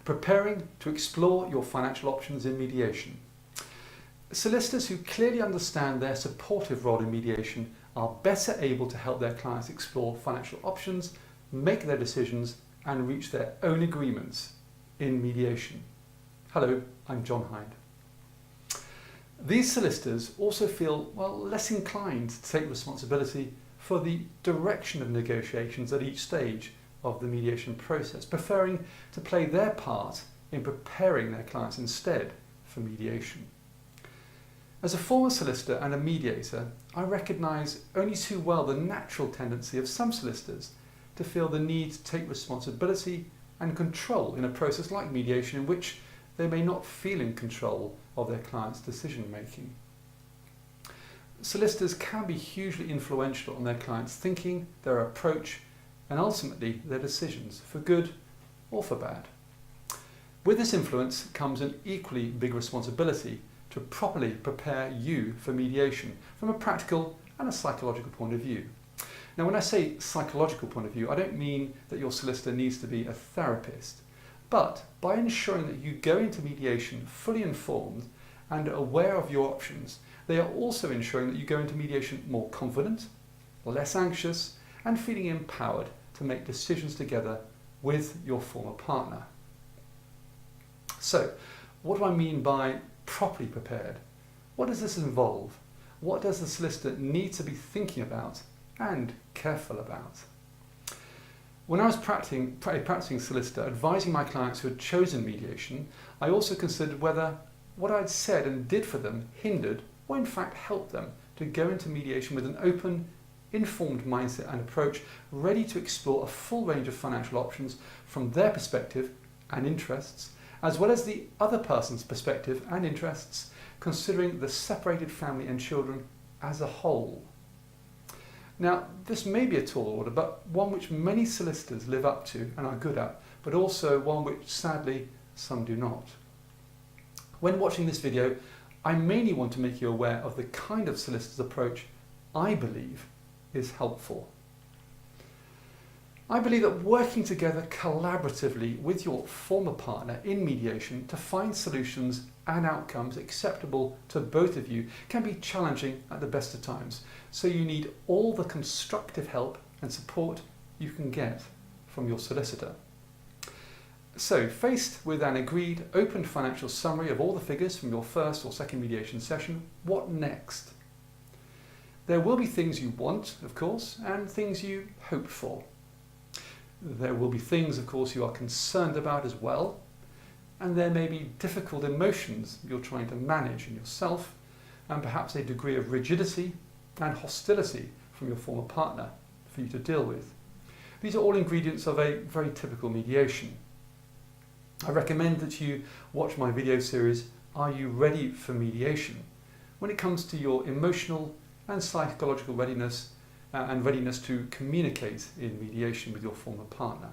preparing to explore your financial options in mediation. Solicitors who clearly understand their supportive role in mediation are better able to help their clients explore financial options, make their decisions, and reach their own agreements in mediation. Hello, I'm John Hind. These solicitors also feel, less inclined to take responsibility for the direction of negotiations at each stage of the mediation process, preferring to play their part in preparing their clients instead for mediation. As a former solicitor and a mediator, I recognise only too well the natural tendency of some solicitors to feel the need to take responsibility and control in a process like mediation in which they may not feel in control of their client's decision making. Solicitors can be hugely influential on their clients' thinking, their approach, and ultimately their decisions, for good or for bad. With this influence comes an equally big responsibility to properly prepare you for mediation from a practical and a psychological point of view. Now, when I say psychological point of view, I don't mean that your solicitor needs to be a therapist, but by ensuring that you go into mediation fully informed and aware of your options, they are also ensuring that you go into mediation more confident, less anxious, and feeling empowered to make decisions together with your former partner. So, what do I mean by properly prepared? What does this involve? What does the solicitor need to be thinking about and careful about? When I was practicing solicitor, advising my clients who had chosen mediation, I also considered whether what I'd said and did for them hindered or in fact helped them to go into mediation with an open, informed mindset and approach, ready to explore a full range of financial options from their perspective and interests, as well as the other person's perspective and interests, considering the separated family and children as a whole. Now, this may be a tall order, but one which many solicitors live up to and are good at, but also one which sadly some do not. When watching this video, I mainly want to make you aware of the kind of solicitor's approach I believe is helpful. I believe that working together collaboratively with your former partner in mediation to find solutions and outcomes acceptable to both of you can be challenging at the best of times. So you need all the constructive help and support you can get from your solicitor. So, faced with an agreed open financial summary of all the figures from your first or second mediation session, what next? There will be things you want, of course, and things you hope for. There will be things, of course, you are concerned about as well, and there may be difficult emotions you're trying to manage in yourself, and perhaps a degree of rigidity and hostility from your former partner for you to deal with. These are all ingredients of a very typical mediation. I recommend that you watch my video series, Are You Ready for Mediation? When it comes to your emotional and psychological readiness and readiness to communicate in mediation with your former partner.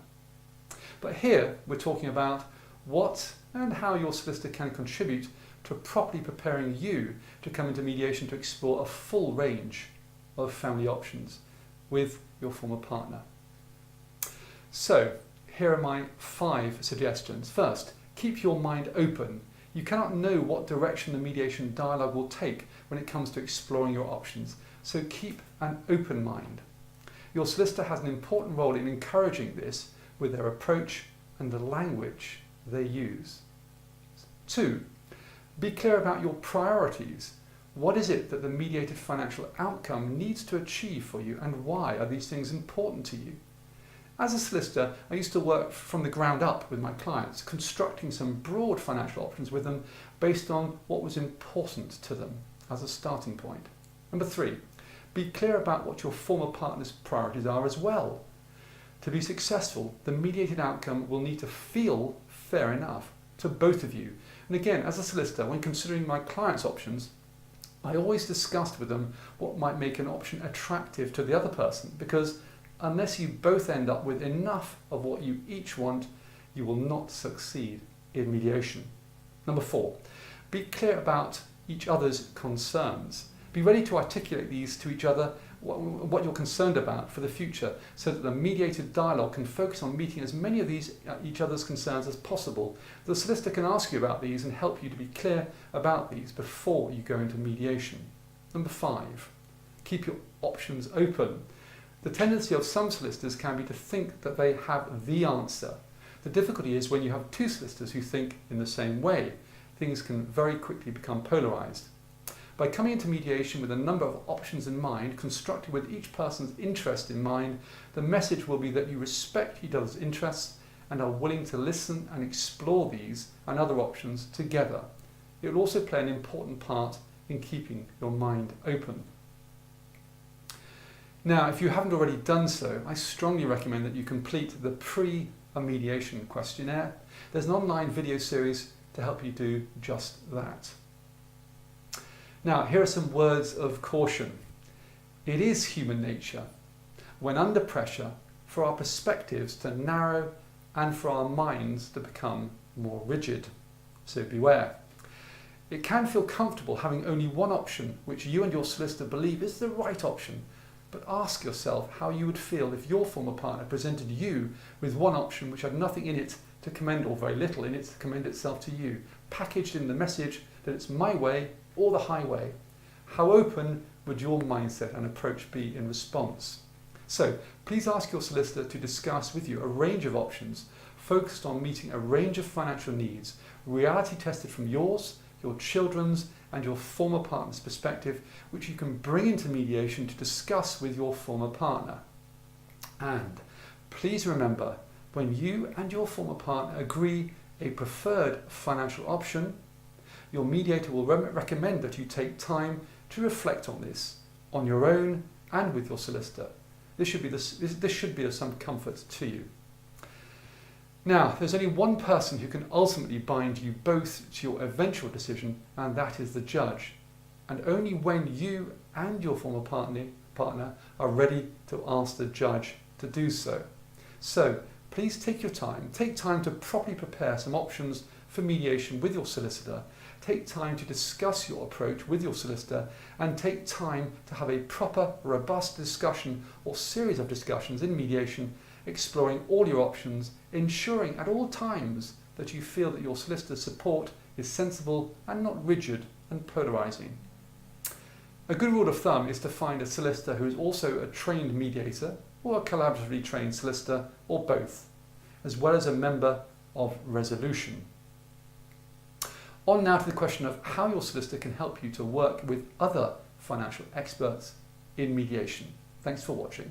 But here we're talking about what and how your solicitor can contribute to properly preparing you to come into mediation to explore a full range of family options with your former partner. So, here are my 5 suggestions. First, keep your mind open. You cannot know what direction the mediation dialogue will take when it comes to exploring your options, so keep an open mind. Your solicitor has an important role in encouraging this with their approach and the language they use. 2, be clear about your priorities. What is it that the mediated financial outcome needs to achieve for you, and why are these things important to you? As a solicitor, I used to work from the ground up with my clients, constructing some broad financial options with them based on what was important to them as a starting point. Number 3, be clear about what your former partner's priorities are as well. To be successful, the mediated outcome will need to feel fair enough to both of you. And again, as a solicitor, when considering my clients' options, I always discussed with them what might make an option attractive to the other person, because unless you both end up with enough of what you each want, you will not succeed in mediation. Number 4, be clear about each other's concerns. Be ready to articulate these to each other what you're concerned about for the future, so that the mediated dialogue can focus on meeting as many of these each other's concerns as possible. The solicitor can ask you about these and help you to be clear about these before you go into mediation. Number 5, keep your options open. The tendency of some solicitors can be to think that they have the answer. The difficulty is when you have two solicitors who think in the same way. Things can very quickly become polarised. By coming into mediation with a number of options in mind, constructed with each person's interest in mind, the message will be that you respect each other's interests and are willing to listen and explore these and other options together. It will also play an important part in keeping your mind open. Now, if you haven't already done so, I strongly recommend that you complete the Mediation Questionnaire. There's an online video series to help you do just that. Now, here are some words of caution. It is human nature, when under pressure, for our perspectives to narrow and for our minds to become more rigid. So beware. It can feel comfortable having only one option which you and your solicitor believe is the right option, but ask yourself how you would feel if your former partner presented you with one option which had nothing in it to commend, or very little in it to commend itself to you, packaged in the message that it's my way or the highway. How open would your mindset and approach be in response? So please ask your solicitor to discuss with you a range of options focused on meeting a range of financial needs, reality tested from yours, your children's and your former partner's perspective, which you can bring into mediation to discuss with your former partner. And please remember, when you and your former partner agree a preferred financial option, your mediator will recommend that you take time to reflect on this on your own and with your solicitor. This should be of some comfort to you. Now, there's only one person who can ultimately bind you both to your eventual decision, and that is the judge. And only when you and your former partner are ready to ask the judge to do so. So please take your time. Take time to properly prepare some options for mediation with your solicitor. Take time to discuss your approach with your solicitor, and take time to have a proper, robust discussion or series of discussions in mediation, exploring all your options, ensuring at all times that you feel that your solicitor's support is sensible and not rigid and polarising. A good rule of thumb is to find a solicitor who is also a trained mediator or a collaboratively trained solicitor, or both, as well as a member of resolution. On now to the question of how your solicitor can help you to work with other financial experts in mediation. Thanks for watching.